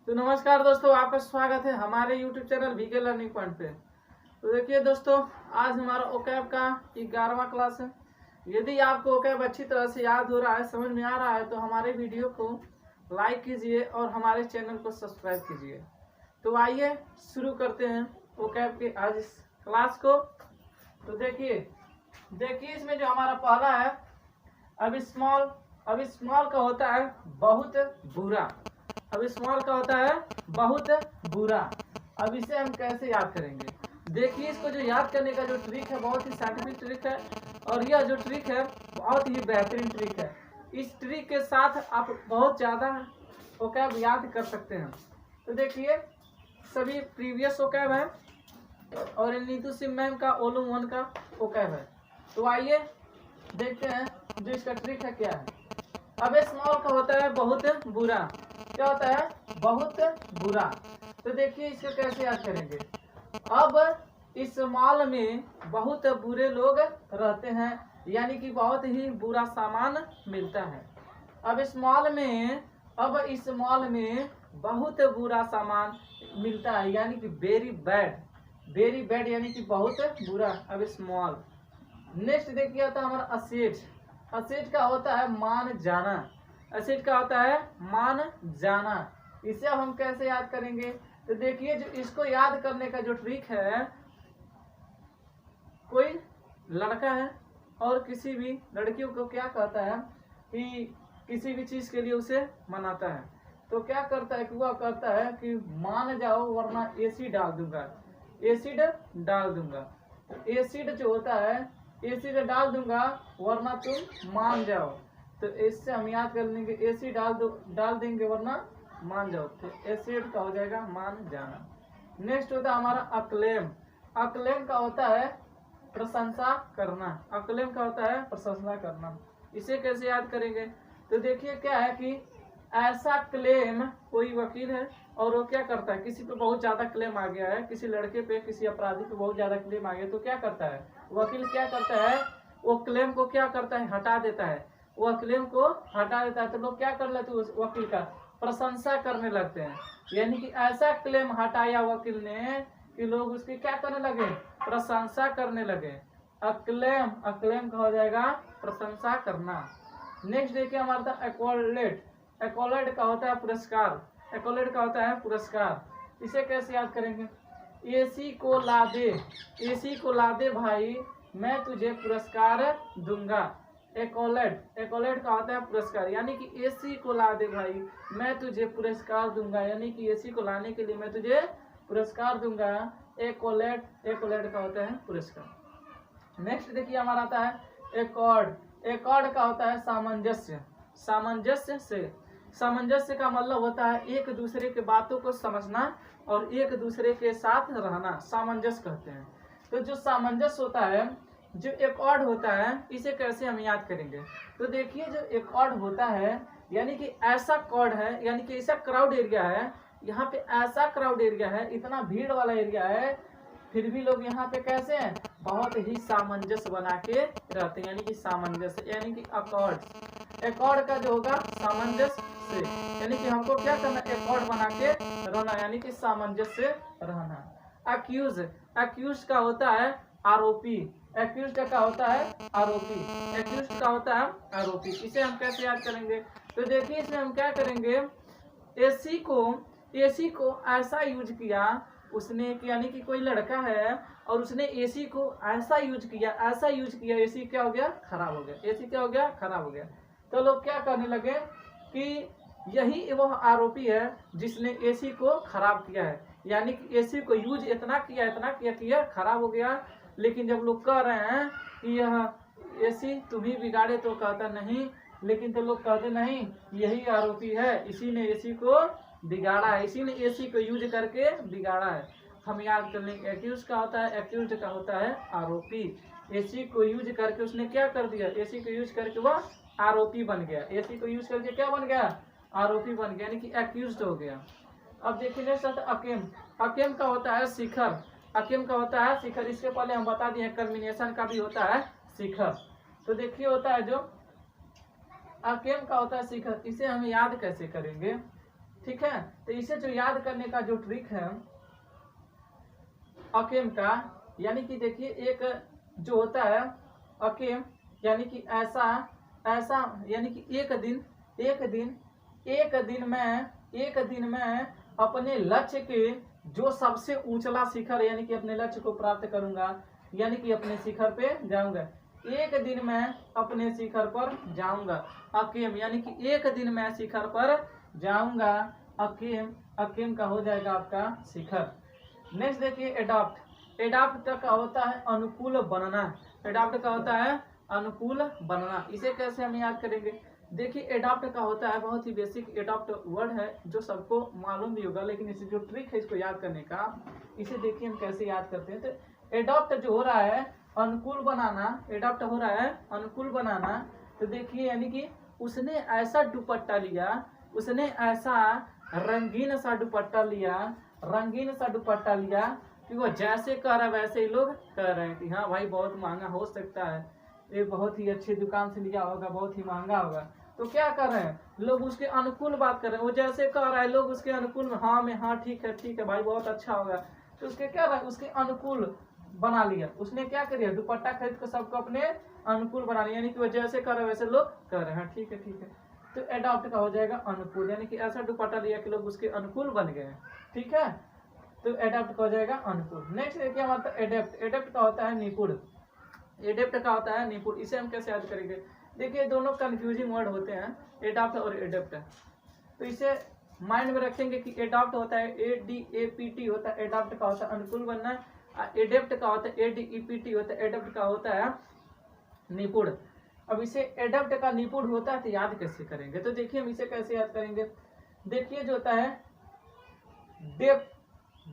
तो नमस्कार दोस्तों, आपका स्वागत है हमारे YouTube channel VK learning point पे। तो देखिए दोस्तों, आज हमारा ओकैब का 11वां क्लास है। यदि आपको ओकैब अच्छी तरह से याद हो रहा है, समझ में आ रहा है, तो हमारे वीडियो को लाइक कीजिए और हमारे चैनल को सब्सक्राइब कीजिए। तो आइए शुरू करते हैं ओकैब के आज इस क्लास को। तो देखिए इसमें जो हमारा पहला है अब स्मॉल का होता है बहुत बुरा। अब स्मॉल का होता है बहुत बुरा। अब इसे हम कैसे याद करेंगे? देखिए, इसको जो याद करने का जो ट्रिक है बहुत ही साइंटिफिक ट्रिक है, और यह जो ट्रिक है बहुत ही बेहतरीन ट्रिक है। इस ट्रिक के साथ आप बहुत ज़्यादा ओकैब याद कर सकते हैं। तो देखिए, सभी प्रीवियस ओकैब है और नीतू सिंह मैम का वॉल्यूम 1 का ओकैब है। तो आइए देखते हैं जो इसका ट्रिक है क्या है। अब स्मॉल का होता है बहुत बुरा। क्या होता है? बहुत बुरा। तो देखिए इसको कैसे याद करेंगे। अब इस मॉल में बहुत बुरे लोग रहते हैं, यानी कि बहुत ही बुरा सामान मिलता है। अब इस मॉल में बहुत बुरा सामान मिलता है, यानी कि वेरी बैड यानी कि बहुत बुरा। अब स्मॉल। नेक्स्ट देखिए आता है हमारा असेट का होता है मान जाना। असेट का होता है मान जाना। इसे अब हम कैसे याद करेंगे? तो देखिए, जो इसको याद करने का जो ट्रिक है, कोई लड़का है और किसी भी लड़कियों को क्या कहता है कि किसी भी चीज के लिए उसे मनाता है, तो क्या करता है कि वह कहता है कि मान जाओ वरना एसिड डाल दूंगा। एसिड जो होता है, एसिड डाल दूंगा वरना तुम मान जाओ। तो इससे हम याद कर लेंगे, एसिड डाल देंगे वरना मान जाओ। तो एसिड का हो जाएगा मान जाना। नेक्स्ट होता है हमारा अक्लेम का होता है प्रशंसा करना। इसे कैसे याद करेंगे? तो देखिए क्या है कि ऐसा क्लेम, कोई वकील है और वो क्या करता है, किसी पे बहुत ज्यादा क्लेम आ गया है, किसी लड़के पे, किसी अपराधी पे बहुत ज्यादा क्लेम आ गया, तो क्या करता है वकील? क्या करता है, वो क्लेम को क्या करता है, हटा देता है। वो क्लेम को हटा देता है तो लोग क्या कर लेते हैं, उस वकील का प्रशंसा करने लगते हैं। यानी कि ऐसा क्लेम हटाया वकील ने कि लोग उसकी क्या करने लगे, प्रशंसा करने लगे। अक्लेम का हो जाएगा प्रशंसा करना। नेक्स्ट देखिए हमारा था एक्वॉलेट का होता है पुरस्कार। इसे कैसे याद करेंगे? एसी को ला दे भाई, मैं तुझे पुरस्कार दूंगा। एक्वॉलेट का होता है पुरस्कार, यानी कि एसी को ला दे भाई, मैं तुझे पुरस्कार दूंगा, यानी कि एसी को लाने के लिए मैं तुझे पुरस्कार दूंगा। एक्वॉलेट का होता है पुरस्कार। नेक्स्ट देखिए हमारा आता है एकॉर्ड का होता है सामंजस्य का मतलब होता है एक दूसरे के बातों को समझना और एक दूसरे के साथ रहना, सामंजस्य कहते हैं। तो जो सामंजस्य होता है, जो एकॉर्ड होता है, इसे कैसे हम याद करेंगे? तो देखिए, जो एकॉर्ड होता है यानी कि ऐसा कॉर्ड है, यानी कि ऐसा क्राउड एरिया है, यहाँ पे ऐसा क्राउड एरिया है, इतना भीड़ वाला एरिया है, फिर भी लोग यहाँ पे कैसे हैं, बहुत ही सामंजस्य बना के रहते हैं, यानी कि सामंजस्य, यानी कि एकॉर्ड का जो होगा सामंजस्य से, यानी कि हमको क्या करना, एकॉर्ड बना के रहना, यानी कि सामंजस्य रहना। अक्यूज का होता है आरोपी। इसे हम कैसे याद करेंगे? तो देखिए इसमें हम क्या करेंगे, एसी को ऐसा यूज किया उसने, यानी कि कोई लड़का है और उसने एसी को ऐसा यूज किया, एसी क्या हो गया, खराब हो गया। तो लोग क्या करने लगे कि यही वो आरोपी है जिसने एसी को खराब किया है, यानी कि एसी को यूज इतना किया खराब हो गया। लेकिन जब लोग कह रहे हैं कि यह एसी तुम ही बिगाड़े, तो कहता नहीं, लेकिन तो लोग कहते नहीं, यही आरोपी है, इसी ने एसी को बिगाड़ा है, इसी ने एसी को यूज करके बिगाड़ा है। हम याद कर लेंगे, एक्यूज का होता है आरोपी। एसी को यूज करके उसने क्या कर दिया, एसी को यूज करके वह आरोपी बन गया। एसी को यूज करके क्या बन गया, आरोपी बन गया, यानी कि एक्यूज हो गया। अब देखिए नेक्स्ट अकेम का होता है शिखर। इसके पहले हम बता दिए कर्मिनेशन का भी होता है शिखर। तो देखिए होता है जो अकेम का होता है शिखर। इसे हम याद कैसे करेंगे? ठीक है। तो इसे जो याद करने का जो ट्रिक है अकेम का, यानी कि देखिए एक जो होता है अकेम, यानी कि ऐसा ऐसा, यानी कि एक दिन मैं अपने लक्ष्य के जो सबसे ऊंचला शिखर, यानी कि अपने लक्ष्य को प्राप्त करूंगा, यानी कि अपने शिखर पे जाऊंगा। एक दिन मैं अपने शिखर पर जाऊंगा, अकेम, यानी कि एक दिन मैं शिखर पर जाऊंगा, अकेम, अकेम का हो जाएगा आपका शिखर। नेक्स्ट देखिए एडॉप्ट। एडॉप्ट का होता है अनुकूल बनना। एडॉप्ट का होता है अनुकूल बनना। इसे कैसे हम याद करेंगे? देखिए एडॉप्ट का होता है बहुत ही बेसिक एडॉप्ट वर्ड है जो सबको मालूम भी होगा, लेकिन इसे जो ट्रिक है इसको याद करने का, इसे देखिए हम कैसे याद करते हैं। तो एडॉप्ट जो हो रहा है अनुकूल बनाना, एडॉप्ट हो रहा है अनुकूल बनाना। तो देखिए यानी कि उसने ऐसा दुपट्टा लिया, उसने ऐसा रंगीन सा दुपट्टा लिया, रंगीन सा दुपट्टा लिया कि वो जैसे कह रहा है वैसे ही लोग कह रहे हैं कि हाँ भाई बहुत महंगा हो सकता है, ये बहुत ही अच्छी दुकान से लिया होगा, बहुत ही महंगा होगा। तो क्या कर रहे हैं लोग? उसके अनुकूल बात कर रहे हैं। वो जैसे कह रहा है लोग उसके अनुकूल में हाँ में हाँ ठीक है भाई बहुत अच्छा होगा। तो उसके क्या रहा है, उसके अनुकूल बना लिया। उसने क्या किया, दुपट्टा खरीद कर सबको अपने अनुकूल बना लिया, यानी कि वो जैसे कर रहे वैसे लोग कर रहे हैं। ठीक है। तो एडॉप्ट का हो जाएगा अनुकूल, यानी कि ऐसा दुपट्टा लिया कि लोग उसके अनुकूल बन गए। ठीक है, तो एडॉप्ट का हो जाएगा अनुकूल। नेक्स्ट देखिए हमारा एडेप्ट। एडेप्ट का होता है निपुण। एडेप्ट का होता है निपुण। इसे हम कैसे याद करेंगे? देखिए दोनों कंफ्यूजिंग वर्ड होते हैं, एडॉप्ट और एडेप्ट। तो इसे माइंड में रखेंगे कि एडॉप्ट होता है ADAPT होता है, एडॉप्ट का होता है अनुकूल बनना। एडेप्ट का होता है ADEPT होता है, एडेप्ट का होता है निपुण। अब इसे एडेप्ट का निपुण होता है तो याद कैसे करेंगे? तो देखिए हम इसे कैसे याद करेंगे। देखिए जो होता है डेप्थ,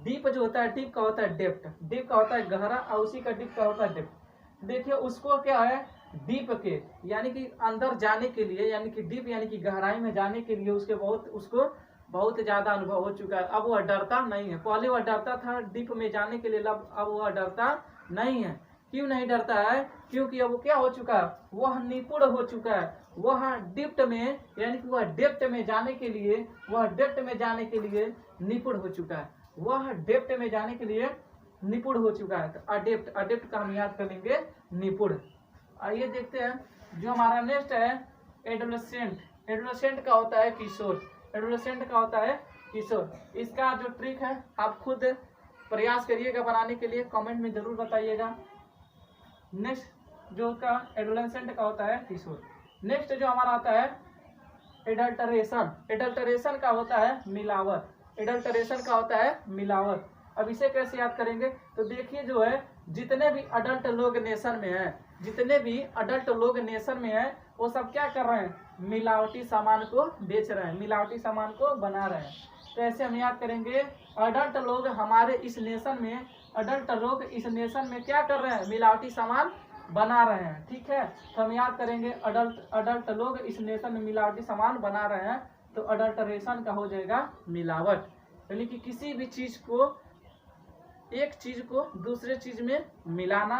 डीप जो होता है, डीप का होता है डेप्थ, डीप का होता है गहरा, और उसी का डीप का होता है डेप्थ। देखिए उसको क्या है, डीप के यानी कि अंदर जाने के लिए, यानी कि डीप यानी कि गहराई में जाने के लिए उसको बहुत ज्यादा अनुभव हो चुका है। अब वह डरता नहीं है। पहले वह डरता था डीप में जाने के लिए, अब वह डरता नहीं है। क्यों नहीं डरता है? क्योंकि अब वो क्या हो चुका है, वह निपुण हो चुका है। वह डेप्थ में, यानी कि वह डेप्थ में जाने के लिए, वह डेप्थ में जाने के लिए निपुण हो चुका है। वह डेप्थ में जाने के लिए निपुण हो चुका है। तो अडेप्ट, अडेप्ट का हम याद करेंगे निपुण। आइए देखते हैं जो हमारा नेक्स्ट है एडोलेसेंट। एडोलेसेंट का होता है किशोर। एडोलेसेंट का होता है किशोर। इसका जो ट्रिक है आप खुद प्रयास करिएगा बनाने के लिए, कमेंट में जरूर बताइएगा। नेक्स्ट जो का एडोलेसेंट का होता है किशोर। नेक्स्ट जो हमारा आता है एडल्टरेशन। एडल्टरेशन का होता है मिलावट। एडल्टरेशन का होता है मिलावट। अब इसे कैसे याद करेंगे? तो देखिए जो है जितने भी अडल्ट लोग नेशन में हैं, जितने भी अडल्ट लोग नेशन में हैं, वो सब क्या कर रहे हैं, मिलावटी सामान को बेच रहे हैं, मिलावटी सामान को बना रहे हैं। तो ऐसे हम याद करेंगे अडल्ट लोग हमारे इस नेशन में, अडल्ट लोग इस नेशन में क्या कर रहे हैं, मिलावटी सामान बना रहे हैं। ठीक है, तो हम याद करेंगे अडल्ट लोग इस नेशन में मिलावटी सामान बना रहे हैं। तो अडल्टरेशन का हो जाएगा मिलावट, यानी कि किसी भी चीज को, एक चीज को दूसरे चीज में मिलाना,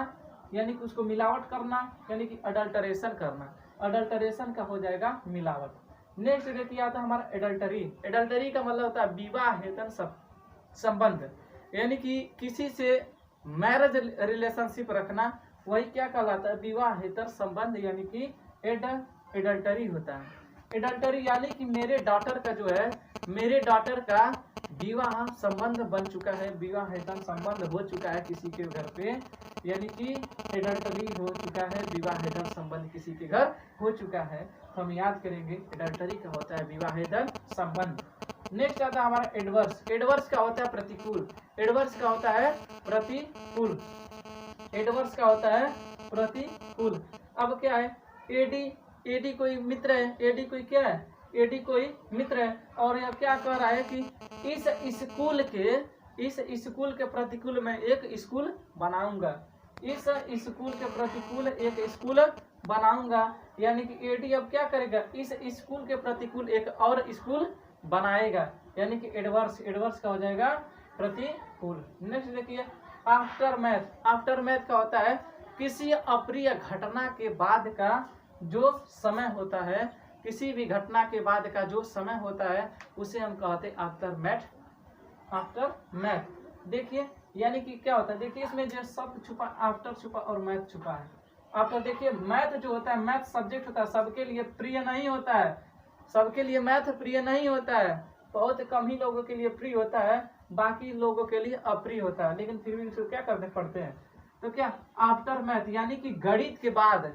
यानी कि उसको मिलावट करना, यानी कि अडल्टरेशन करना। अडल्टरेशन का हो जाएगा मिलावट। नेक्स्ट देखिए आता है हमारा एडल्टरी। एडल्टरी का मतलब होता है विवाहेतर संबंध, यानी कि किसी से मैरिज रिलेशनशिप रखना, वही क्या कहलाता है, विवाहेतर संबंध, यानी कि एडल्टरी होता है। एडल्टरी यानी कि मेरे डॉटर का जो है, मेरे डॉटर का विवाह संबंध बन चुका है, विवाहेतर संबंध हो चुका है किसी के घर पे, यानी कि एडल्टरी हो चुका है, विवाहेतर संबंध किसी के घर हो चुका है। तो हम याद करेंगे एडल्टरी का होता है विवाहेतर संबंध। नेक्स्ट आता है हमारा एडवर्स। एडवर्स का होता है प्रतिकूल। एडवर्स का होता है प्रतिकूल। एडवर्स का होता है प्रतिकूल। अब क्या है, एडी कोई मित्र है, एडी कोई क्या है, एडी कोई मित्र है, और यह क्या कह रहा है कि इस स्कूल के प्रतिकूल में एक स्कूल बनाऊंगा, इस स्कूल के प्रतिकूल एक स्कूल बनाऊंगा, यानी कि एडी अब क्या करेगा, इस स्कूल के प्रतिकूल एक और स्कूल बनाएगा, यानी कि एडवर्स, एडवर्स का हो जाएगा प्रतिकूल। नेक्स्ट देखिए आफ्टर मैथ। आफ्टर मैथ का होता है किसी अप्रिय घटना के बाद का जो समय होता है, किसी भी घटना के बाद का जो समय होता है उसे हम कहते हैं आफ्टर मैथ। देखिए यानी कि क्या होता है, देखिए इसमें जो शब्द छुपा, आफ्टर छुपा और मैथ छुपा है। आफ्टर देखिए मैथ जो होता है, मैथ सब्जेक्ट होता है, सबके लिए प्रिय नहीं होता है, सबके लिए मैथ प्रिय नहीं होता है, बहुत कम ही लोगों के लिए प्रिय होता है, बाकी लोगों के लिए अप्रिय होता है, लेकिन फिर भी इसको क्या करते पढ़ते हैं। तो क्या आफ्टर मैथ यानी कि गणित के बाद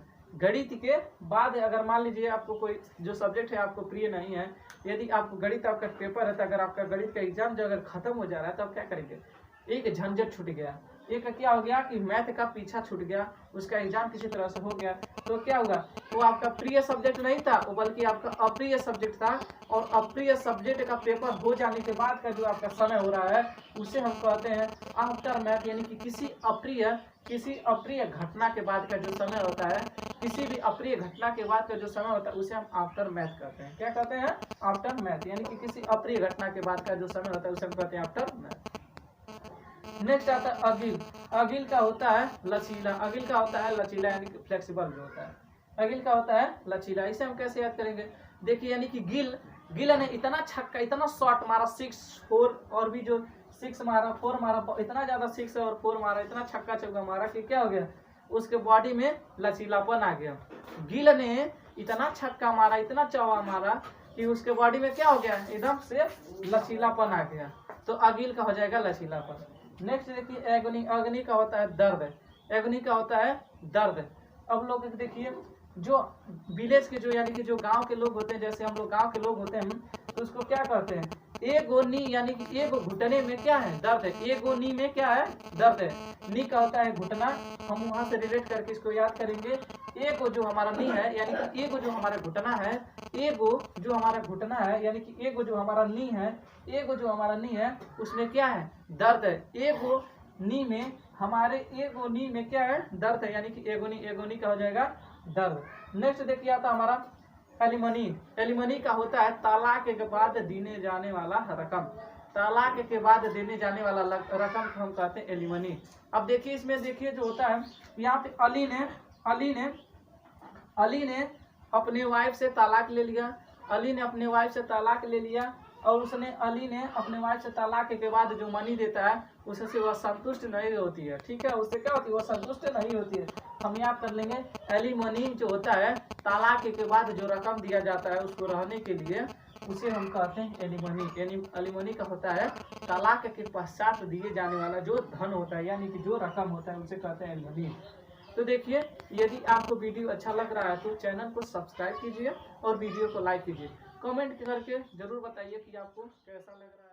अगर मान लीजिए आपको कोई जो सब्जेक्ट है आपको प्रिय नहीं है, यदि आपको गणित आपका पेपर है, तो अगर आपका गणित का एग्जाम जो अगर खत्म हो जा रहा है तो आप क्या करेंगे, एक झंझट छूट गया, एक क्या हो गया कि मैथ का पीछा छूट गया, उसका एग्जाम किसी तरह से हो गया, तो क्या हुआ, वो आपका प्रिय सब्जेक्ट नहीं था, वो बल्कि आपका अप्रिय सब्जेक्ट था, और अप्रिय सब्जेक्ट का पेपर हो जाने के बाद का जो आपका समय हो रहा है उसे हम कहते हैं आफ्टर मैथ, यानी कि किसी अप्रिय घटना के बाद का जो समय होता है, किसी भी अप्रिय घटना के बाद का जो समय होता है उसे हम आफ्टर मैथ कहते हैं। क्या कहते हैं, आफ्टर मैथ, यानी कि किसी अप्रिय घटना के बाद का जो समय होता है उसे हम कहते हैं आफ्टर मैथ। नेक्स्ट आता है अगिल। अगिल का होता है लचीला, अगिल का होता है लचीला यानी कि फ्लेक्सिबल जो होता है, अगिल का होता है लचीला। इसे हम कैसे याद करेंगे, देखिए यानी कि गिल ने इतना छक्का, इतना शॉट मारा, 6 4 और भी जो 6 मारा, 4 मारा, इतना ज्यादा 6 और 4 मारा, इतना छक्का चौका मारा कि क्या हो गया, उसके बॉडी में लचीलापन आ गया। गिल ने इतना छक्का मारा, इतना चौका मारा कि उसके बॉडी में क्या हो गया, एकदम से लचीलापन आ गया, तो अगिल का हो जाएगा लचीलापन। नेक्स्ट देखिए एगोनी, अग्नि का होता है दर्द, एगोनी का होता है दर्द। अब लोग देखिए जो विलेज के जो यानी कि जो गांव के लोग होते हैं, जैसे हम लोग गांव के लोग होते हैं, तो उसको क्या करते हैं, एगोनी यानी कि एगो घुटने में क्या है, दर्द है, एगोनी में क्या है, दर्द है। नी का होता है घुटना, हम वहां से रिलेट करके इसको याद करेंगे। एगो जो हमारा नी है यानी कि एगो जो हमारा घुटना है, एगो जो हमारा घुटना है यानी कि एगो जो हमारा नी है, एगो जो हमारा नी है उसमें क्या है, दर्द है। एगो नी में हमारे एगो नी में क्या है, दर्द है, यानी कि एगोनी, एगोनी का हो जाएगा दर्द। नेक्स्ट देखिए आता हमारा एलिमनी। एलिमनी का होता है तलाक के बाद देने जाने वाला रकम, तलाक के बाद देने जाने वाला रकम को हम कहते हैं एलिमनी। अब देखिए इसमें देखिए जो होता है यहाँ पे अली ने अपने वाइफ से तलाक ले लिया, अली ने अपने वाइफ से तलाक ले लिया, और अली ने अपने वाइफ से तलाक के बाद जो मनी देता है उससे वह संतुष्ट नहीं होती है, ठीक है, उससे क्या होती है, वह संतुष्ट नहीं होती है। हम याद कर लेंगे एलिमनी जो होता है तलाक के बाद जो रकम दिया जाता है उसको रहने के लिए, उसे हम कहते हैं एलिमनी। एलिमनी का होता है तलाक के पश्चात दिए जाने वाला जो धन होता है, यानी कि जो रकम होता है उसे कहते हैं एलिमनी। तो देखिए यदि आपको वीडियो अच्छा लग रहा है तो चैनल को सब्सक्राइब कीजिए और वीडियो को लाइक कीजिए, कमेंट करके जरूर बताइए कि आपको कैसा लग रहा है।